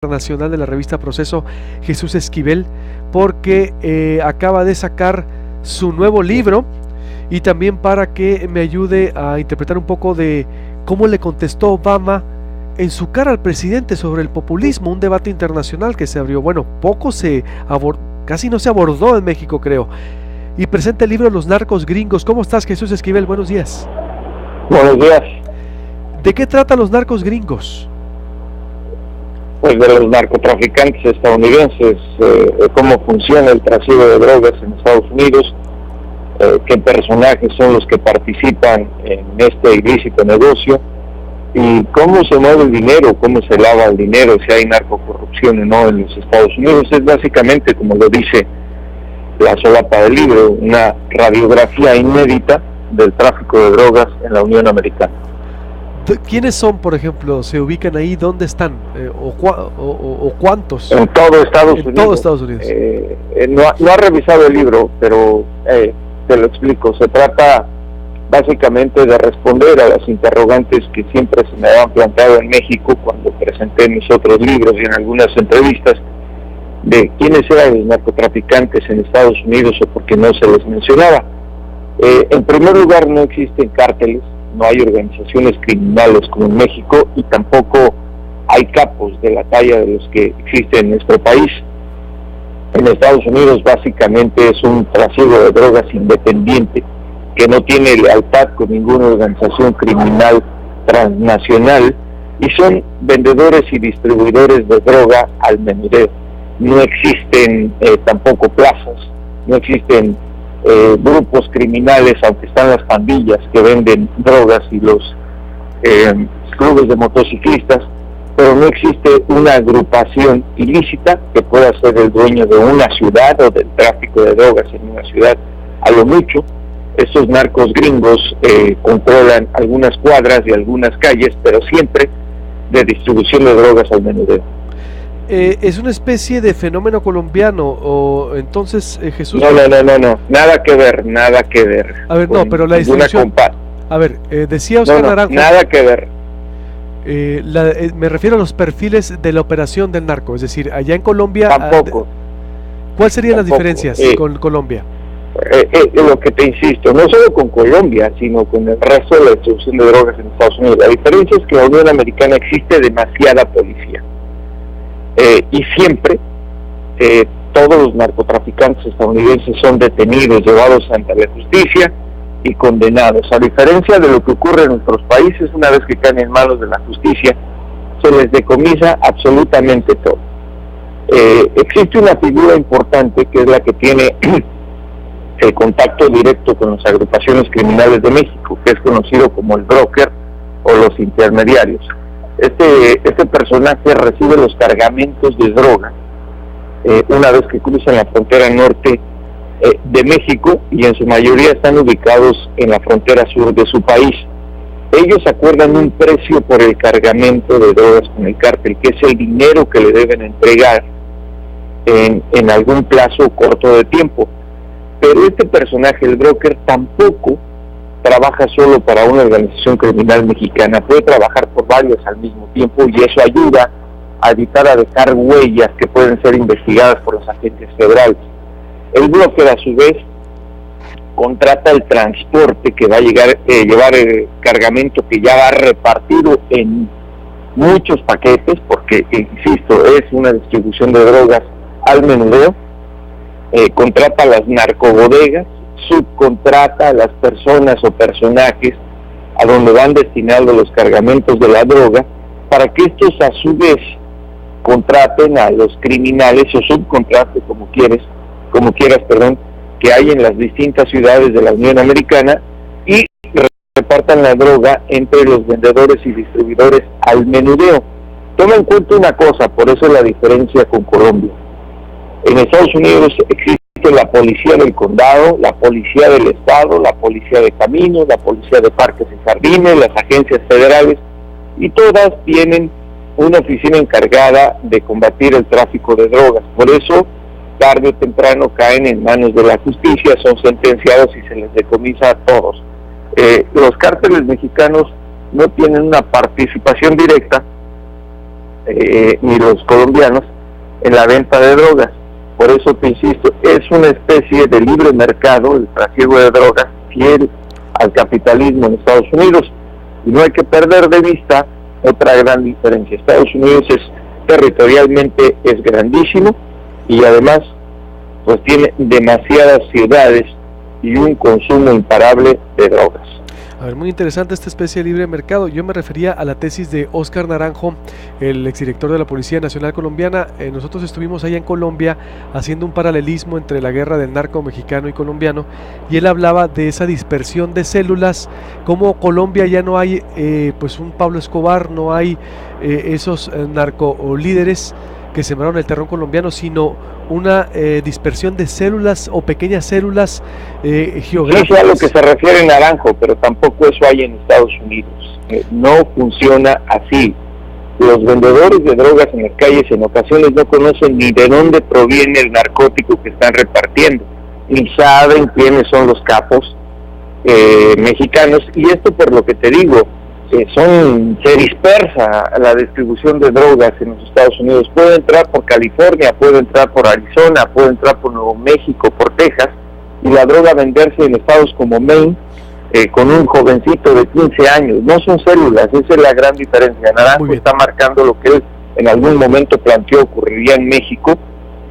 Internacional de la revista Proceso, Jesús Esquivel, porque acaba de sacar su nuevo libro, y también para que me ayude a interpretar un poco de cómo le contestó Obama en su cara al presidente sobre el populismo, un debate internacional que se abrió. Bueno, casi no se abordó en México, creo. Y presenta el libro Los narcos gringos. ¿Cómo estás, Jesús Esquivel? Buenos días. Buenos días. ¿De qué tratan los narcos gringos? Pues de los narcotraficantes estadounidenses, cómo funciona el trasiego de drogas en Estados Unidos, qué personajes son los que participan en este ilícito negocio y cómo se mueve el dinero, cómo se lava el dinero, si hay narcocorrupción o no en los Estados Unidos. Es básicamente, como lo dice la solapa del libro, una radiografía inédita del tráfico de drogas en la Unión Americana. ¿Quiénes son, por ejemplo? ¿Se ubican ahí? ¿Dónde están? ¿O cuántos? En todo Estados Unidos. En todo Estados Unidos. No ha revisado el libro, pero te lo explico. Se trata básicamente de responder a las interrogantes que siempre se me habían planteado en México cuando presenté mis otros libros y en algunas entrevistas, de quiénes eran los narcotraficantes en Estados Unidos o por qué no se les mencionaba. En primer lugar, no existen cárteles, no hay organizaciones criminales como en México y tampoco hay capos de la talla de los que existen en nuestro país. En Estados Unidos básicamente es un trasiego de drogas independiente que no tiene lealtad con ninguna organización criminal transnacional y son vendedores y distribuidores de droga al menudeo. No existen tampoco plazas, no existen grupos criminales, aunque están las pandillas que venden drogas y los clubes de motociclistas, pero no existe una agrupación ilícita que pueda ser el dueño de una ciudad o del tráfico de drogas en una ciudad. A lo mucho, estos narcos gringos controlan algunas cuadras y algunas calles, pero siempre de distribución de drogas al menudeo. ¿Es una especie de fenómeno colombiano o entonces, Jesús? No, nada que ver. A ver, no, pero la distribución... A ver, decía Oscar Naranjo... Nada que ver. Me refiero a los perfiles de la operación del narco, es decir, allá en Colombia... Tampoco. ¿Cuáles serían las diferencias con Colombia? Lo que te insisto, no solo con Colombia, sino con el resto de la distribución de drogas en Estados Unidos. La diferencia es que en la Unión Americana existe demasiada policía. Y siempre todos los narcotraficantes estadounidenses son detenidos, llevados ante la justicia y condenados. A diferencia de lo que ocurre en nuestros países, una vez que caen en manos de la justicia, se les decomisa absolutamente todo. Existe una figura importante que es la que tiene el contacto directo con las agrupaciones criminales de México, que es conocido como el broker o los intermediarios. Este personaje recibe los cargamentos de droga una vez que cruzan la frontera norte de México y en su mayoría están ubicados en la frontera sur de su país. Ellos acuerdan un precio por el cargamento de drogas con el cártel, que es el dinero que le deben entregar en algún plazo corto de tiempo. Pero este personaje, el broker, tampoco trabaja solo para una organización criminal mexicana, puede trabajar por varios al mismo tiempo y eso ayuda a evitar a dejar huellas que pueden ser investigadas por los agentes federales. El broker a su vez contrata el transporte que va a llevar el cargamento que ya va repartido en muchos paquetes, porque insisto, es una distribución de drogas al menudeo. Contrata las narcobodegas, subcontrata a las personas o personajes a donde van destinados los cargamentos de la droga para que estos a su vez contraten a los criminales o subcontraten como quieras, que hay en las distintas ciudades de la Unión Americana y repartan la droga entre los vendedores y distribuidores al menudeo. Toma en cuenta una cosa, por eso la diferencia con Colombia. En Estados Unidos existe la policía del condado, la policía del estado, la policía de caminos, la policía de parques y jardines, las agencias federales, y todas tienen una oficina encargada de combatir el tráfico de drogas. Por eso, tarde o temprano caen en manos de la justicia, son sentenciados y se les decomisa a todos. Los cárteles mexicanos no tienen una participación directa ni los colombianos en la venta de drogas. Por eso te insisto, es una especie de libre mercado, el trasiego de drogas, fiel al capitalismo en Estados Unidos, y no hay que perder de vista otra gran diferencia. Estados Unidos territorialmente es grandísimo, y además pues tiene demasiadas ciudades y un consumo imparable de drogas. A ver, muy interesante esta especie de libre mercado. Yo me refería a la tesis de Óscar Naranjo, el exdirector de la Policía Nacional Colombiana. Nosotros estuvimos allá en Colombia haciendo un paralelismo entre la guerra del narco mexicano y colombiano, y él hablaba de esa dispersión de células, como Colombia ya no hay pues un Pablo Escobar, no hay esos narcolíderes que sembraron el terror colombiano, sino una dispersión de células o pequeñas células geográficas. Eso es a lo que se refiere Naranjo, pero tampoco eso hay en Estados Unidos. No funciona así. Los vendedores de drogas en las calles en ocasiones no conocen ni de dónde proviene el narcótico que están repartiendo, ni saben quiénes son los capos mexicanos, y esto por lo que te digo, se dispersa la distribución de drogas en los Estados Unidos. Puede entrar por California, puede entrar por Arizona, puede entrar por Nuevo México, por Texas, y la droga venderse en estados como Maine con un jovencito de 15 años. No son células, esa es la gran diferencia. Naranjo está marcando lo que él en algún momento planteó ocurriría en México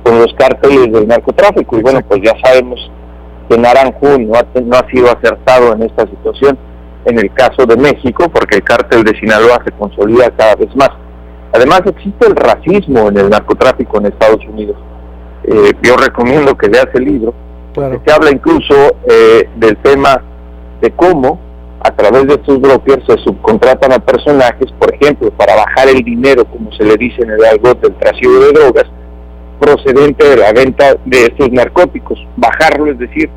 con los cárteles del narcotráfico, y bueno, pues ya sabemos que Naranjo no ha sido acertado en esta situación en el caso de México, porque el cártel de Sinaloa se consolida cada vez más. Además existe el racismo en el narcotráfico en Estados Unidos. Yo recomiendo que leas el libro, porque se habla incluso del tema de cómo a través de estos brokers se subcontratan a personajes, por ejemplo, para bajar el dinero, como se le dice en el argot del trasiego de drogas, procedente de la venta de estos narcóticos, bajarlo, es decir,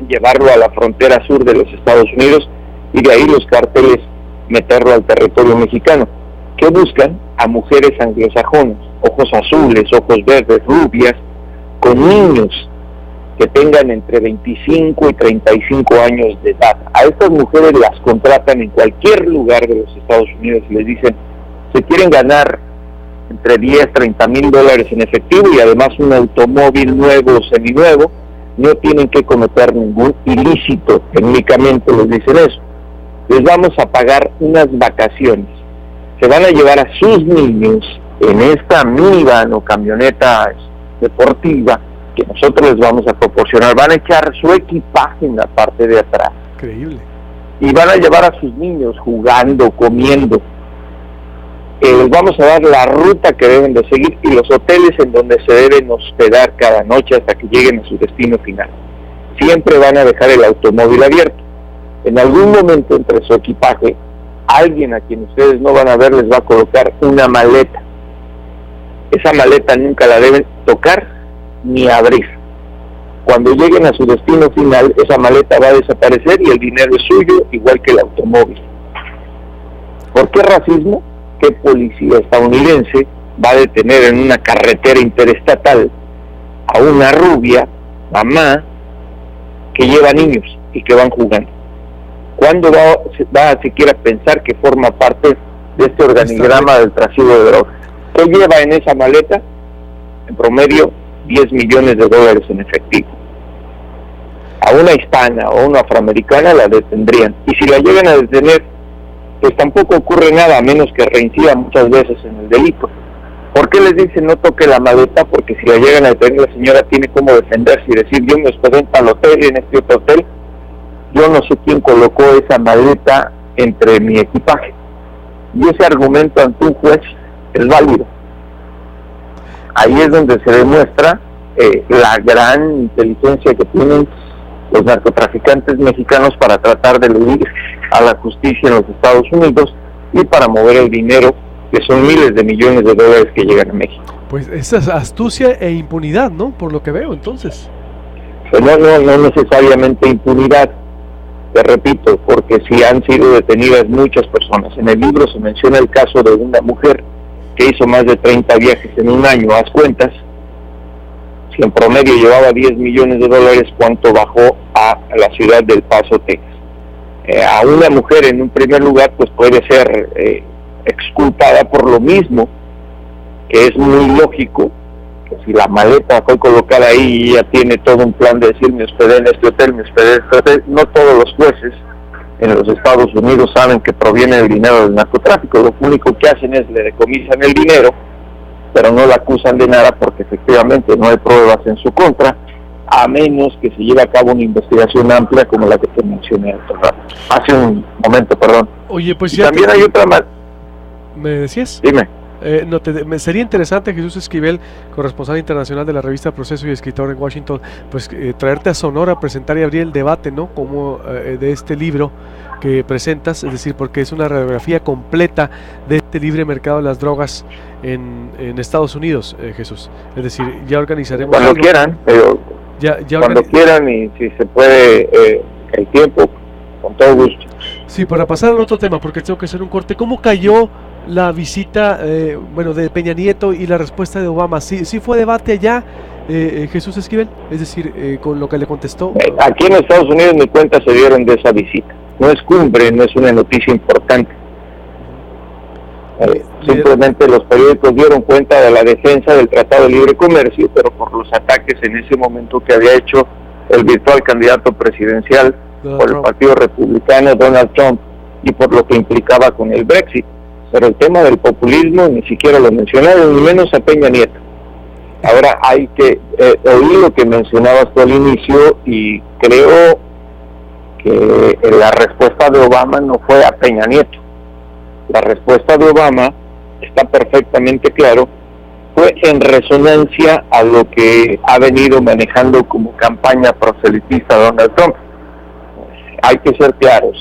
llevarlo a la frontera sur de los Estados Unidos, y de ahí los cárteles meterlo al territorio mexicano. ¿Qué buscan? A mujeres anglosajonas, ojos azules, ojos verdes, rubias, con niños que tengan entre 25 y 35 años de edad. A estas mujeres las contratan en cualquier lugar de los Estados Unidos y les dicen, se quieren ganar entre 10, 30 mil dólares en efectivo y además un automóvil nuevo o seminuevo, no tienen que cometer ningún ilícito, técnicamente les dicen eso. Les vamos a pagar unas vacaciones. Se van a llevar a sus niños en esta minivan o camioneta deportiva que nosotros les vamos a proporcionar. Van a echar su equipaje en la parte de atrás. Increíble. Y van a llevar a sus niños jugando, comiendo. Les vamos a dar la ruta que deben de seguir y los hoteles en donde se deben hospedar cada noche hasta que lleguen a su destino final. Siempre van a dejar el automóvil abierto. En algún momento entre su equipaje, alguien a quien ustedes no van a ver les va a colocar una maleta. Esa maleta nunca la deben tocar ni abrir. Cuando lleguen a su destino final, esa maleta va a desaparecer y el dinero es suyo, igual que el automóvil. ¿Por qué racismo? ¿Qué policía estadounidense va a detener en una carretera interestatal a una rubia mamá que lleva niños y que van jugando? ¿Cuándo va a siquiera pensar que forma parte de este organigrama del trasiego de drogas? ¿Qué lleva en esa maleta? En promedio 10 millones de dólares en efectivo. A una hispana o a una afroamericana la detendrían, y si la llegan a detener, pues tampoco ocurre nada, a menos que reincida muchas veces en el delito. ¿Por qué les dicen no toque la maleta? Porque si la llegan a detener, la señora tiene cómo defenderse y decir, yo me hospedé en tal hotel y en este otro hotel, yo no sé quién colocó esa maleta entre mi equipaje. Y ese argumento ante un juez es válido. Ahí es donde se demuestra la gran inteligencia que tienen los narcotraficantes mexicanos para tratar de eludir a la justicia en los Estados Unidos y para mover el dinero, que son miles de millones de dólares que llegan a México. Pues esa es astucia e impunidad, ¿no? Por lo que veo, entonces. Pues no necesariamente impunidad, te repito, porque sí han sido detenidas muchas personas. En el libro se menciona el caso de una mujer que hizo más de 30 viajes en un año. Haz cuentas, si en promedio llevaba 10 millones de dólares, ¿cuánto bajó a la ciudad del Paso, Texas? A una mujer en un primer lugar pues puede ser exculpada por lo mismo que es muy lógico que si la maleta fue colocada ahí y ya tiene todo un plan de decir me hospedé en este hotel, me hospedé en este hotel, no todos los jueces en los Estados Unidos saben que proviene del dinero del narcotráfico. Lo único que hacen es le decomisan el dinero, pero no la acusan de nada porque efectivamente no hay pruebas en su contra, a menos que se lleve a cabo una investigación amplia como la que te mencioné hace un momento, perdón. Oye, pues y también hay otra más. ¿Me decías? Dime. Me sería interesante, Jesús Esquivel, corresponsal internacional de la revista Proceso y escritor en Washington, pues traerte a Sonora a presentar y abrir el debate, ¿no? Como de este libro que presentas, es decir, porque es una radiografía completa de este libre mercado de las drogas en Estados Unidos, Jesús. Es decir, ya organizaremos cuando algo. Quieran, pero cuando quieran y si se puede el tiempo, con todo gusto. Sí, para pasar al otro tema, porque tengo que hacer un corte. ¿Cómo cayó la visita de Peña Nieto y la respuesta de Obama? ¿Sí fue debate allá, Jesús Esquivel? Es decir, con lo que le contestó. Aquí en Estados Unidos ni cuenta se dieron de esa visita. No es cumbre, no es una noticia importante. Simplemente los periódicos dieron cuenta de la defensa del Tratado de Libre Comercio, pero por los ataques en ese momento que había hecho el virtual candidato presidencial por el Partido Republicano, Donald Trump, y por lo que implicaba con el Brexit. Pero el tema del populismo ni siquiera lo mencionaron, ni menos a Peña Nieto. Ahora hay que oír lo que mencionabas tú al inicio, y creo que la respuesta de Obama no fue a Peña Nieto. La respuesta de Obama, está perfectamente claro, fue en resonancia a lo que ha venido manejando como campaña proselitista Donald Trump. Hay que ser claros,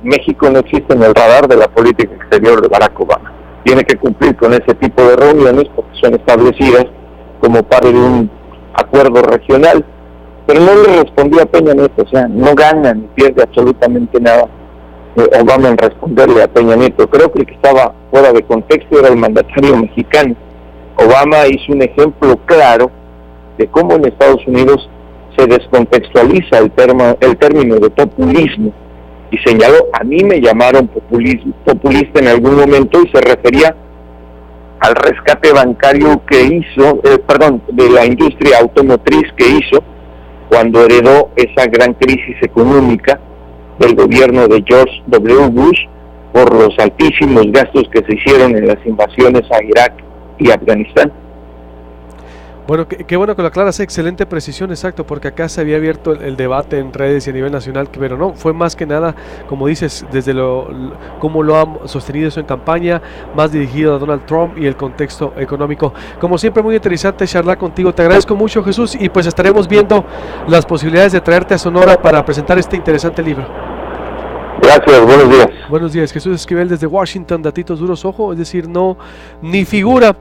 México no existe en el radar de la política exterior de Barack Obama. Tiene que cumplir con ese tipo de reuniones porque son establecidas como parte de un acuerdo regional, pero no le respondió a Peña Nieto. O sea, no gana ni pierde absolutamente nada Obama en responderle a Peña Nieto. Creo que el que estaba fuera de contexto era el mandatario mexicano. Obama hizo un ejemplo claro de cómo en Estados Unidos se descontextualiza el término de populismo, y señaló: a mí me llamaron populista en algún momento, y se refería al rescate bancario que hizo, de la industria automotriz que hizo cuando heredó esa gran crisis económica del gobierno de George W. Bush por los altísimos gastos que se hicieron en las invasiones a Irak y Afganistán. Bueno, qué bueno que lo aclaras, excelente precisión, exacto, porque acá se había abierto el debate en redes y a nivel nacional, pero no, fue más que nada, como dices, desde cómo lo ha sostenido eso en campaña, más dirigido a Donald Trump y el contexto económico. Como siempre, muy interesante charlar contigo, te agradezco mucho, Jesús, y pues estaremos viendo las posibilidades de traerte a Sonora para presentar este interesante libro. Gracias, buenos días. Buenos días, Jesús Esquivel desde Washington, datitos duros, ojo, es decir, no, ni figura